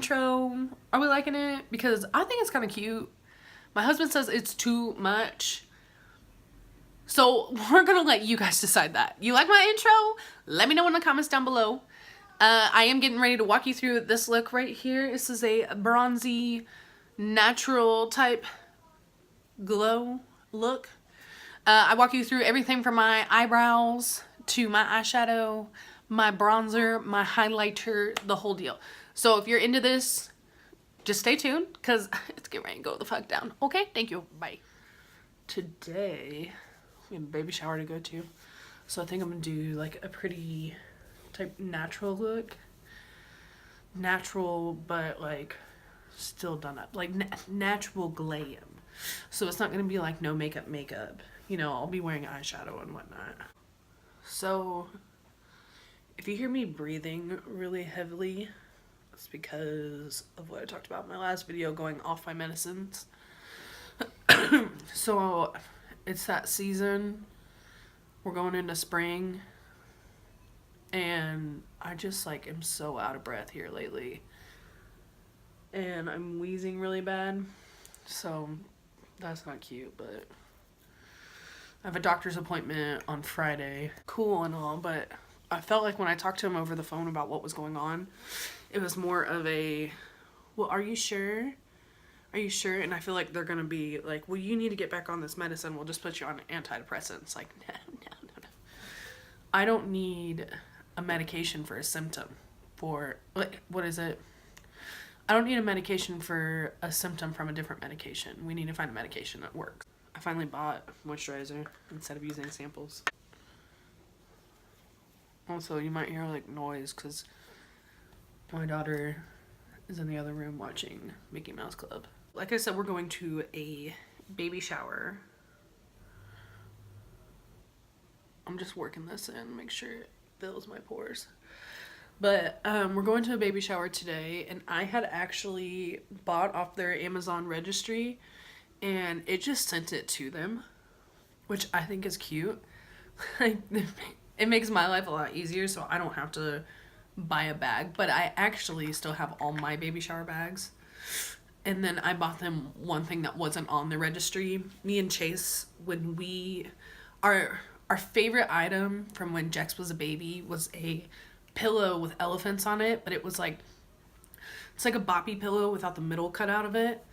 intro? Are we liking it? Because I think it's kind of cute. My husband says it's too much. So we're gonna let you guys decide that. You like my intro? Let me know in the comments down below. I am getting ready to walk you through this look right here. This is a bronzy, natural type glow look. I walk you through everything from my eyebrows to my eyeshadow, my bronzer, my highlighter, the whole deal. So if you're into this, just stay tuned because it's getting ready to go the fuck down. Okay, thank you. Bye. Today, we have a baby shower to go to. So I think I'm gonna do like a pretty type natural look. Natural, but like still done up. Like natural glam. So it's not gonna be like no makeup. You know, I'll be wearing eyeshadow and whatnot. So if you hear me breathing really heavily, it's because of what I talked about in my last video, going off my medicines. So it's that season. We're going into spring. And I just like am so out of breath here lately. And I'm wheezing really bad. So that's not cute, but I have a doctor's appointment on Friday. Cool and all, but I felt like when I talked to him over the phone about what was going on, it was more of a, well, are you sure? Are you sure? And I feel like they're gonna be like, well, you need to get back on this medicine. We'll just put you on antidepressants. Like, no. I don't need a medication for a symptom. For, like, what is it? I don't need a medication for a symptom from a different medication. We need to find a medication that works. I finally bought moisturizer instead of using samples. Also, you might hear like noise because my daughter is in the other room watching Mickey Mouse Club. Like I said, we're going to a baby shower. I'm just working this in, make sure it fills my pores. But we're going to a baby shower today, and I had actually bought off their Amazon registry, and it just sent it to them, which I think is cute. It makes my life a lot easier, so I don't have to buy a bag. But I actually still have all my baby shower bags. And then I bought them one thing that wasn't on the registry. Me and Chase, when our favorite item from when Jex was a baby was a pillow with elephants on it, but it was like, it's like a boppy pillow without the middle cut out of it.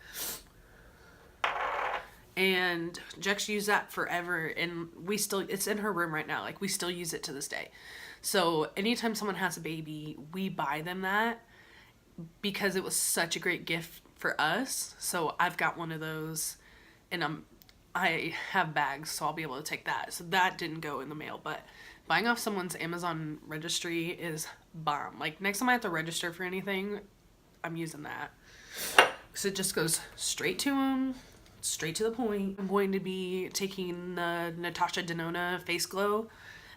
And Jex used that forever, and it's in her room right now. Like, we still use it to this day. So anytime someone has a baby, we buy them that because it was such a great gift for us. So I've got one of those, and I have bags, so I'll be able to take that. So that didn't go in the mail, but buying off someone's Amazon registry is bomb. Like, next time I have to register for anything, I'm using that. So it just goes straight to them, straight to the point. I'm going to be taking the Natasha Denona Face Glow,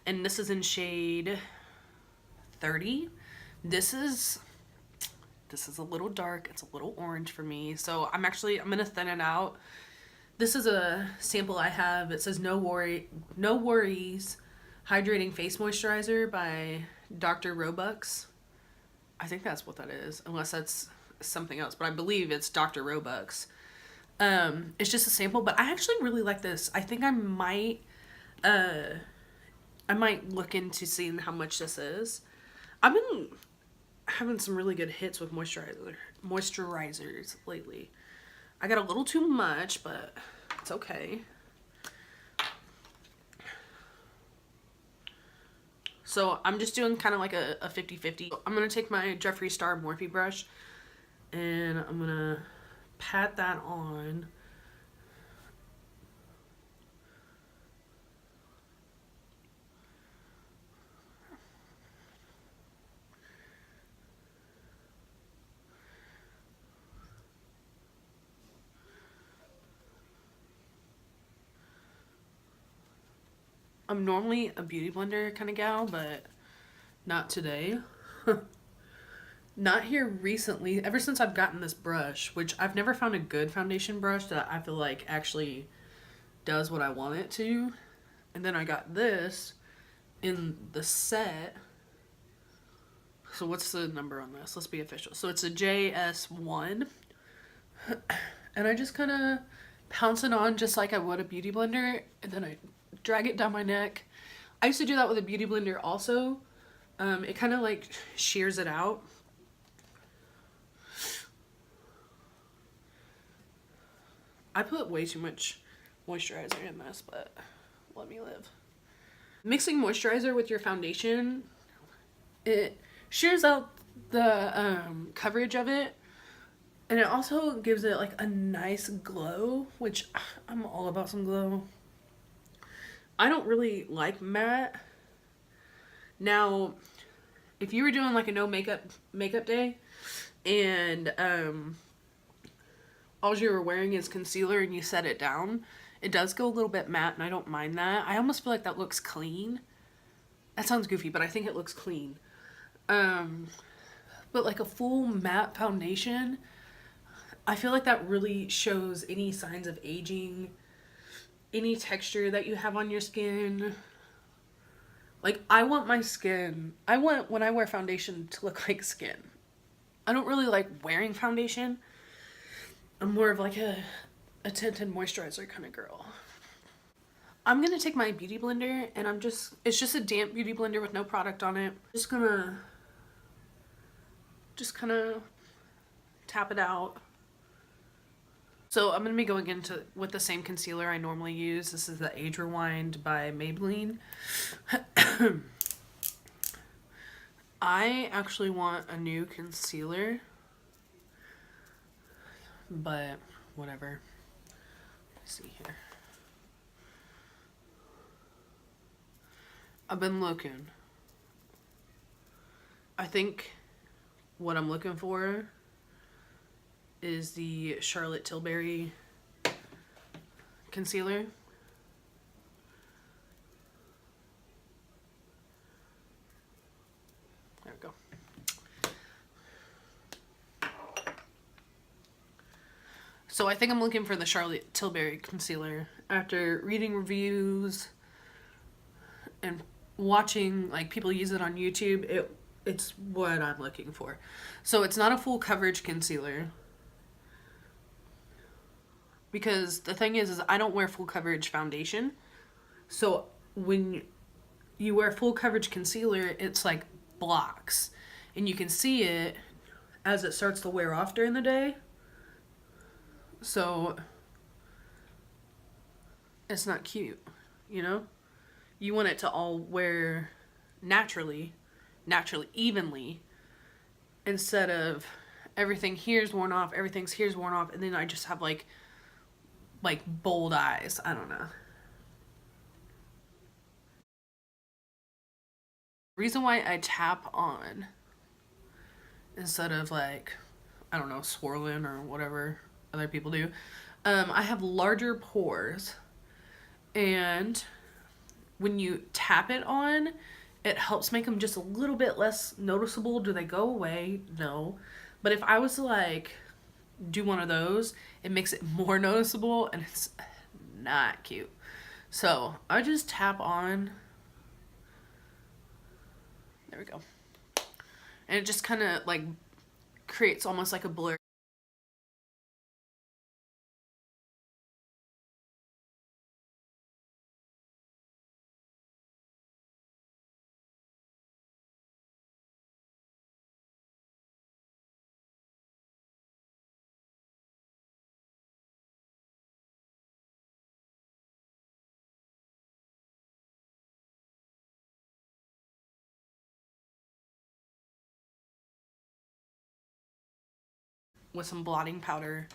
and this is in shade 30. This is a little dark. It's a little orange for me. So I'm gonna thin it out. This is a sample I have. It says No Worries Hydrating Face Moisturizer by Dr. Robux. I think that's what that is, unless that's something else, but I believe it's Dr. Robux. It's just a sample, but I actually really like this. I think I might look into seeing how much this is. I've been having some really good hits with moisturizers lately. I got a little too much, but it's okay. So I'm just doing kind of like a 50-50. I'm going to take my Jeffree Star Morphe brush, and I'm going to pat that on. I'm normally a beauty blender kind of gal, but not today. Not here recently. Ever since I've gotten this brush, which I've never found a good foundation brush that I feel like actually does what I want it to. And then I got this in the set. So what's the number on this? Let's be official. So it's a JS1. And I just kind of pounce it on just like I would a beauty blender, and then I drag it down my neck. I used to do that with a beauty blender also. It kind of like shears it out. I put way too much moisturizer in this, but let me live. Mixing moisturizer with your foundation, it shears out the coverage of it, and it also gives it like a nice glow, which I'm all about some glow. I don't really like matte. Now, if you were doing like a no makeup day and all you were wearing is concealer and you set it down, it does go a little bit matte, and I don't mind that. I almost feel like that looks clean. That sounds goofy, but I think it looks clean. But like a full matte foundation, I feel like that really shows any signs of aging, any texture that you have on your skin. Like, I want my skin, I want when I wear foundation to look like skin. I don't really like wearing foundation. I'm more of like a tinted moisturizer kind of girl. I'm gonna take my beauty blender, and it's just a damp beauty blender with no product on it. Just gonna kind of tap it out. So I'm gonna be going into with the same concealer I normally use. This is the Age Rewind by Maybelline. I actually want a new concealer, but whatever. Let's see here. I've been looking. I think what I'm looking for is the Charlotte Tilbury concealer. There we go. So I think I'm looking for the Charlotte Tilbury concealer. After reading reviews and watching like people use it on YouTube, it's what I'm looking for. So it's not a full coverage concealer, because the thing is I don't wear full coverage foundation. So when you wear full coverage concealer, it's like blocks, and you can see it as it starts to wear off during the day. So it's not cute, you know? You want it to all wear naturally, evenly, instead of everything here's worn off, everything's here's worn off, and then I just have like bold eyes. I don't know. Reason why I tap on instead of like, I don't know, swirling or whatever other people do. I have larger pores, and when you tap it on, it helps make them just a little bit less noticeable. Do they go away? No. But if I was to like do one of those, it makes it more noticeable, and it's not cute. So I just tap on. There we go. And it just kind of like creates almost like a blur. With some blotting powder.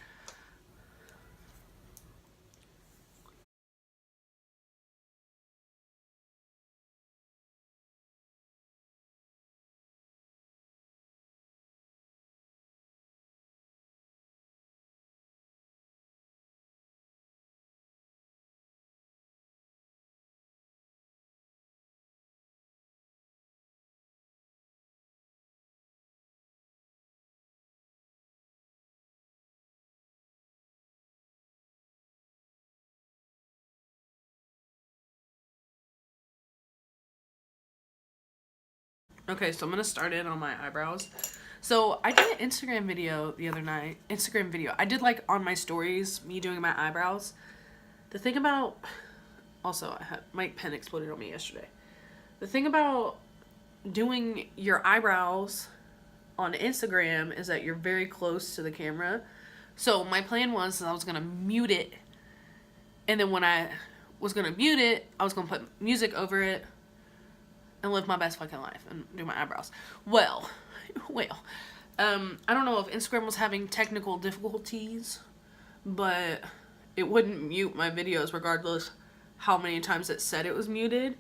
Okay, so I'm gonna start in on my eyebrows. So I did an Instagram video the other night. I did like on my stories, me doing my eyebrows. The thing about, also my pen exploded on me yesterday. The thing about doing your eyebrows on Instagram is that you're very close to the camera. So my plan was I was gonna mute it, and then when I was gonna mute it, I was gonna put music over it and live my best fucking life and do my eyebrows. Well, I don't know if Instagram was having technical difficulties, but it wouldn't mute my videos regardless how many times it said it was muted.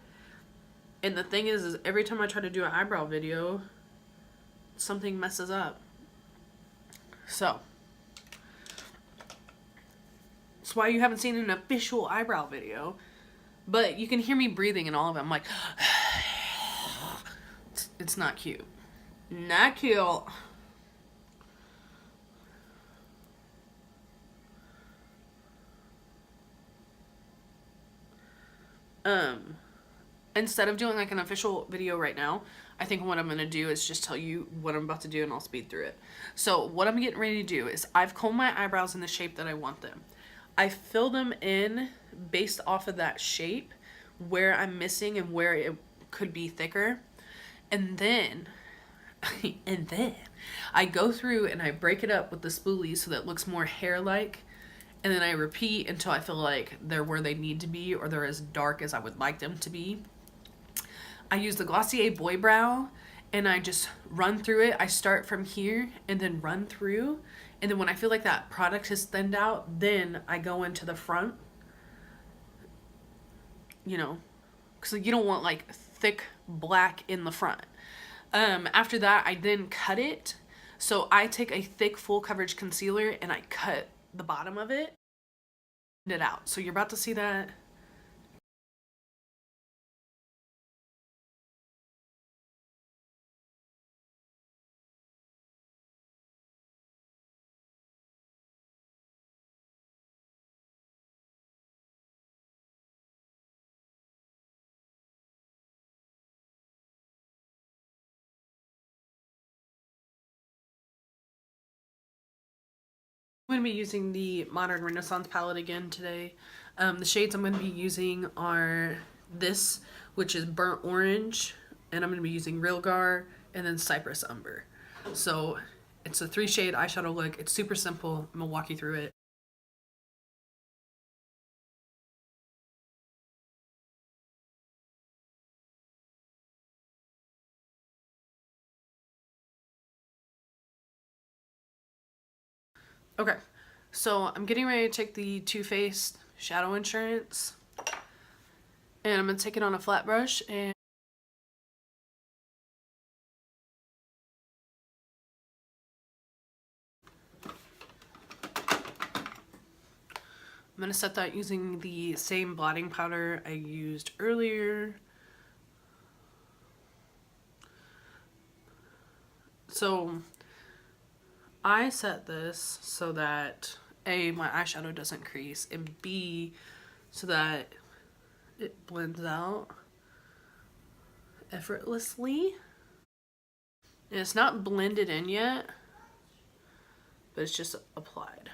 And the thing is every time I try to do an eyebrow video, something messes up. So that's why you haven't seen an official eyebrow video. But you can hear me breathing in all of them. I'm like, it's not cute. Not cute. Instead of doing like an official video right now, I think what I'm going to do is just tell you what I'm about to do and I'll speed through it. So what I'm getting ready to do is I've combed my eyebrows in the shape that I want them. I fill them in based off of that shape, where I'm missing and where it could be thicker. And then I go through and I break it up with the spoolies so that it looks more hair-like. And then I repeat until I feel like they're where they need to be or they're as dark as I would like them to be. I use the Glossier Boy Brow and I just run through it. I start from here and then run through. And then when I feel like that product has thinned out, then I go into the front. You know, because you don't want like thick black in the front. After that, I then cut it. So I take a thick full coverage concealer and I cut the bottom of it out. So you're about to see that. I'm going to be using the Modern Renaissance palette again today. The shades I'm going to be using are this, which is Burnt Orange, and I'm going to be using Real Gar, and then Cypress Umber. So it's a 3-shade eyeshadow look. It's super simple. I'm going to walk you through it. Okay, so I'm getting ready to take the Too Faced Shadow Insurance, and I'm going to take it on a flat brush, and I'm going to set that using the same blotting powder I used earlier. So I set this so that A, my eyeshadow doesn't crease, and B, so that it blends out effortlessly. And it's not blended in yet, but it's just applied.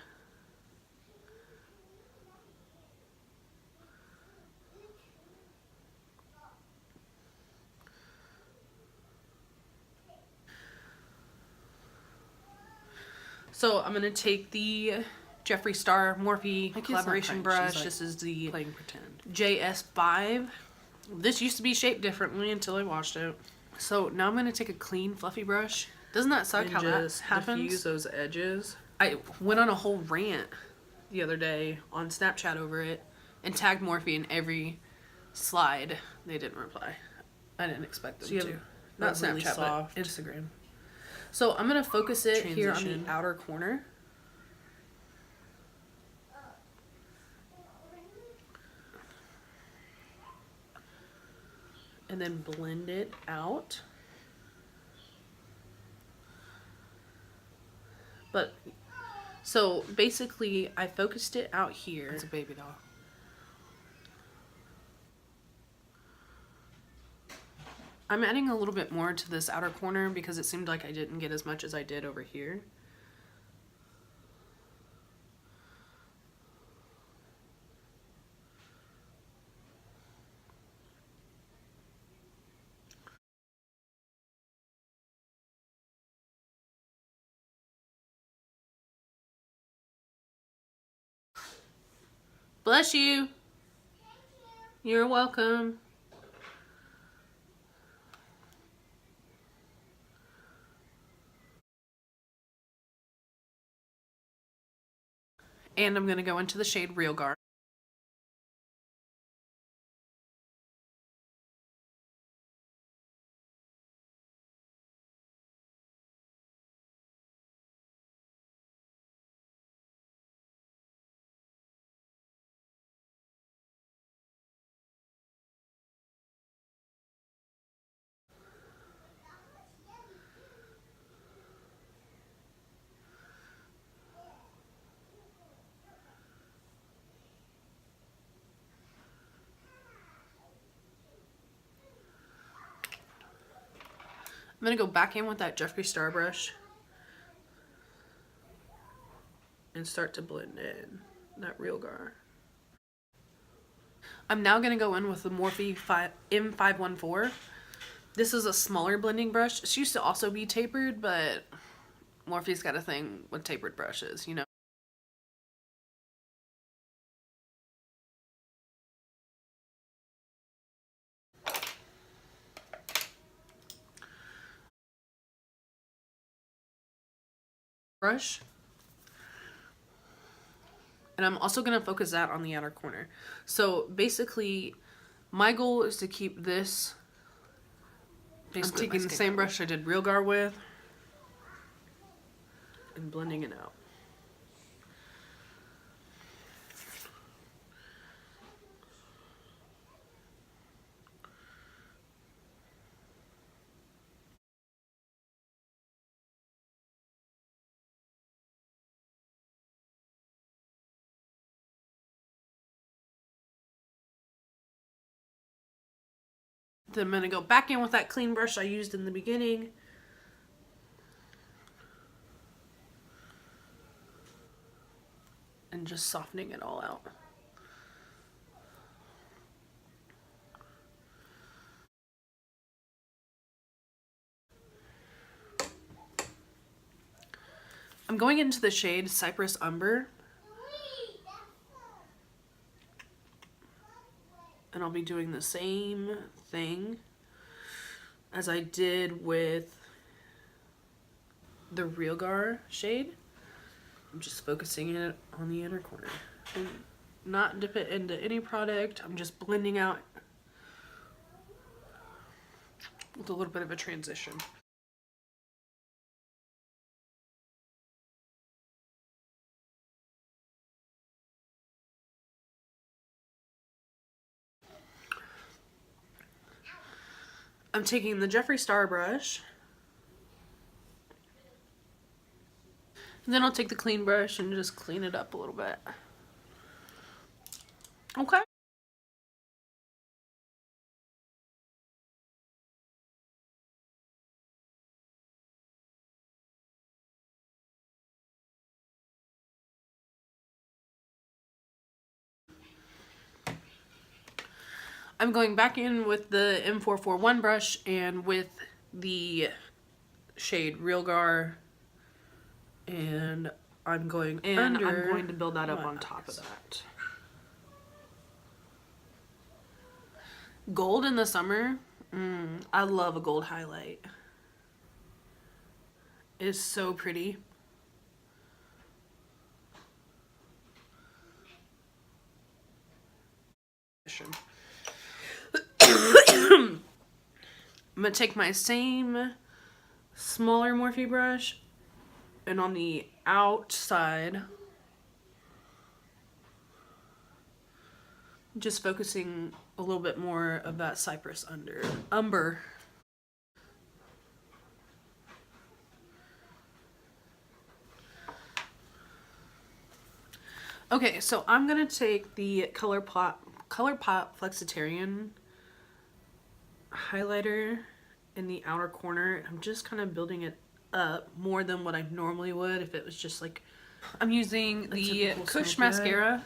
So I'm gonna take the Jeffree Star Morphe collaboration brush. Like, this is the playing pretend JS5. This used to be shaped differently until I washed it. So now I'm gonna take a clean fluffy brush. Doesn't that suck how that happens? Diffuse those edges. I went on a whole rant the other day on Snapchat over it and tagged Morphe in every slide. They didn't reply. I didn't expect them to. Not Snapchat, really soft, but Instagram. So I'm going to focus it here on the outer corner. And then blend it out. But, so basically I focused it out here. It's a baby doll. I'm adding a little bit more to this outer corner because it seemed like I didn't get as much as I did over here. Bless you. You're welcome. And I'm going to go into the shade Real Gar. I'm going to go back in with that Jeffree Star brush and start to blend in that Real Gar. I'm now going to go in with the Morphe M514. This is a smaller blending brush. It used to also be tapered, but Morphe's got a thing with tapered brushes, you know. Brush. And I'm also going to focus that on the outer corner. So basically, my goal is to keep this. Basically, I'm taking the same brush I did Real Gar with and blending it out. Then I'm going to go back in with that clean brush I used in the beginning. And just softening it all out. I'm going into the shade Cypress Umber. And I'll be doing the same thing as I did with the Real Gar shade. I'm just focusing it on the inner corner. And not dip it into any product. I'm just blending out with a little bit of a transition. I'm taking the Jeffree Star brush. And then I'll take the clean brush and just clean it up a little bit. Okay. I'm going back in with the M441 brush and with the shade Real Gar, and I'm going I'm going to build that up on top of that. Gold in the summer, I love a gold highlight. It's so pretty. I'm going to take my same smaller Morphe brush and on the outside, just focusing a little bit more of that Cypress Umber. Okay, so I'm going to take the ColourPop Flexitarian highlighter in the outer corner. I'm just kind of building it up more than what I normally would if it was just like, I'm using the Kush mascara.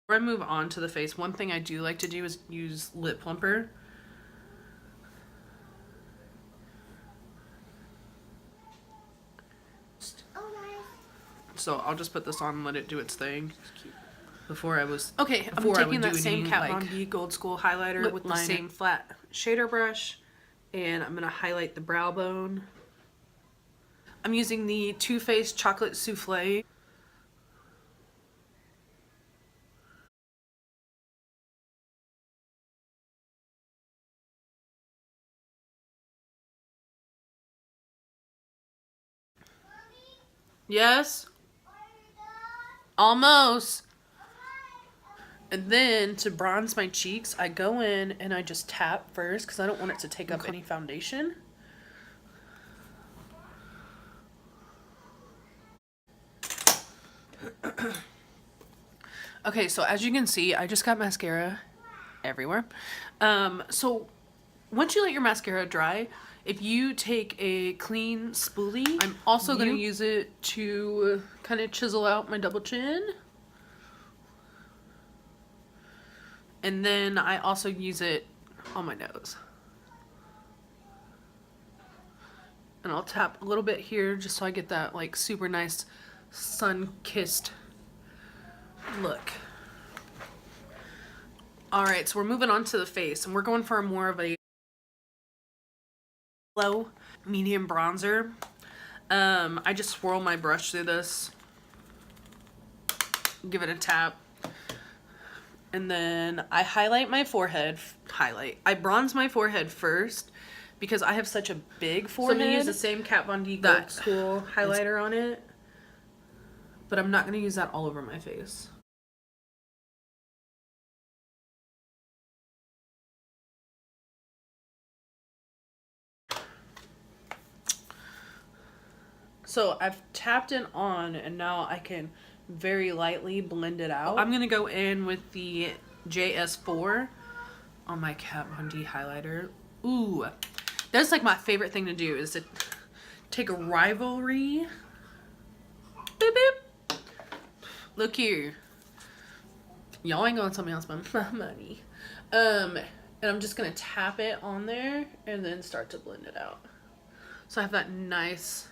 Before I move on to the face, one thing I do like to do is use lip plumper. So I'll just put this on and let it do its thing. Before I was okay. I'm taking that same Kat Von D Gold School highlighter with the same flat shader brush, and I'm gonna highlight the brow bone. I'm using the Too Faced Chocolate Souffle. Yes. Almost. And then to bronze my cheeks, I go in and I just tap first because I don't want it to take up any foundation. Okay, so as you can see, I just got mascara everywhere. So once you let your mascara dry, if you take a clean spoolie, I'm also going to use it to kind of chisel out my double chin. And then I also use it on my nose. And I'll tap a little bit here just so I get that like super nice sun-kissed look. Alright, so we're moving on to the face, and we're going for more of a low medium bronzer. I just swirl my brush through this, give it a tap, and then I highlight my forehead. I bronze my forehead first because I have such a big forehead. So I'm going to use the same Kat Von D Gold School highlighter on it, but I'm not going to use that all over my face. So I've tapped it on, and now I can very lightly blend it out. I'm going to go in with the JS4 on my Kat Von D highlighter. Ooh, that's like my favorite thing to do, is to take a Rivalry. Boop, boop. Look here. Y'all ain't going to tell me how to spend my money. And I'm just going to tap it on there and then start to blend it out. So I have that nice...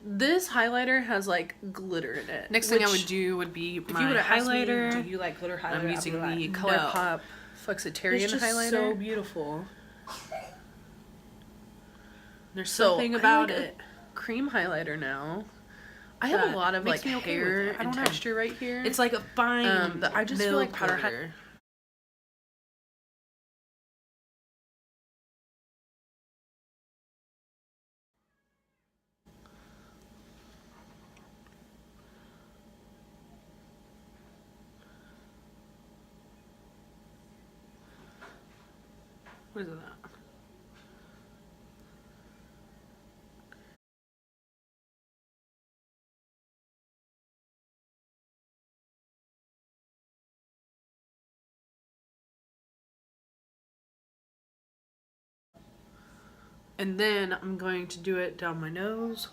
This highlighter has like glitter in it. Next thing I would do would be my highlighter. Do you like glitter highlighter? I'm using the ColourPop Flexitarian highlighter. It's so beautiful. There's something about it. Cream highlighter now. I have a lot of like hair and texture right here. It's like a fine. I just feel like powder highlighter. What is that? And then I'm going to do it down my nose.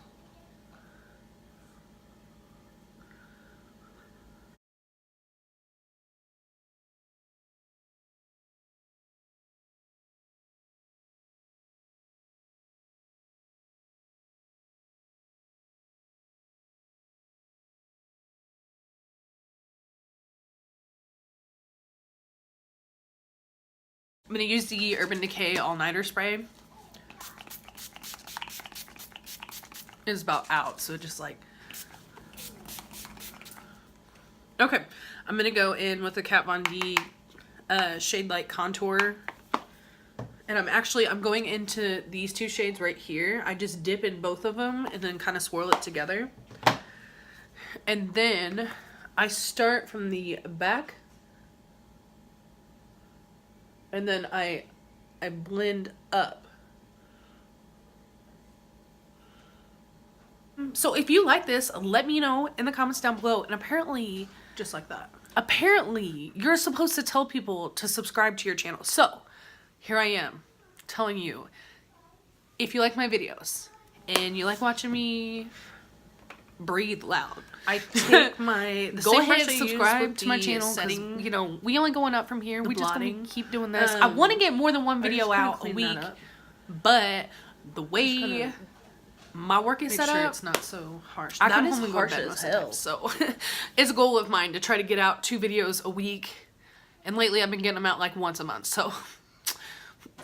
I'm going to use the Urban Decay All-Nighter Spray. It's about out, so just like... Okay, I'm going to go in with the Kat Von D Shade Light Contour. And I'm going into these two shades right here. I just dip in both of them and then kind of swirl it together. And then I start from the back. And then I I blend up. So if you like this, let me know in the comments down below. And apparently you're supposed to tell people to subscribe to your channel. So here I am telling you, if you like my videos and you like watching me breathe loud, I take my go ahead and subscribe to my channel, because you know we only going up from here. We just gonna keep doing this. I want to get more than one video out a week, but the way my work is set up, it's not so harsh. I That come is home and go to harsh bed as most of the hell. time. So it's a goal of mine to try to get out 2 videos a week, and lately I've been getting them out like once a month. So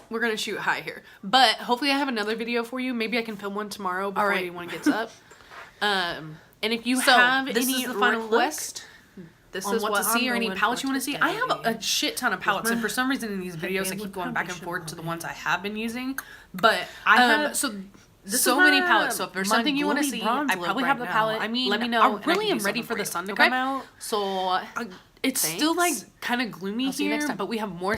we're gonna shoot high here, but hopefully I have another video for you. Maybe I can film one tomorrow before anyone gets up. And if you have any request on what to see or any palettes you want to see, I have a shit ton of palettes, and for some reason in these videos I keep going back and forth to the ones I have been using. But I have so many palettes. So if there's something you want to see, I probably have the palette. I mean, let me know. I really am ready for the sun to come out. So it's still like kind of gloomy here, but we have more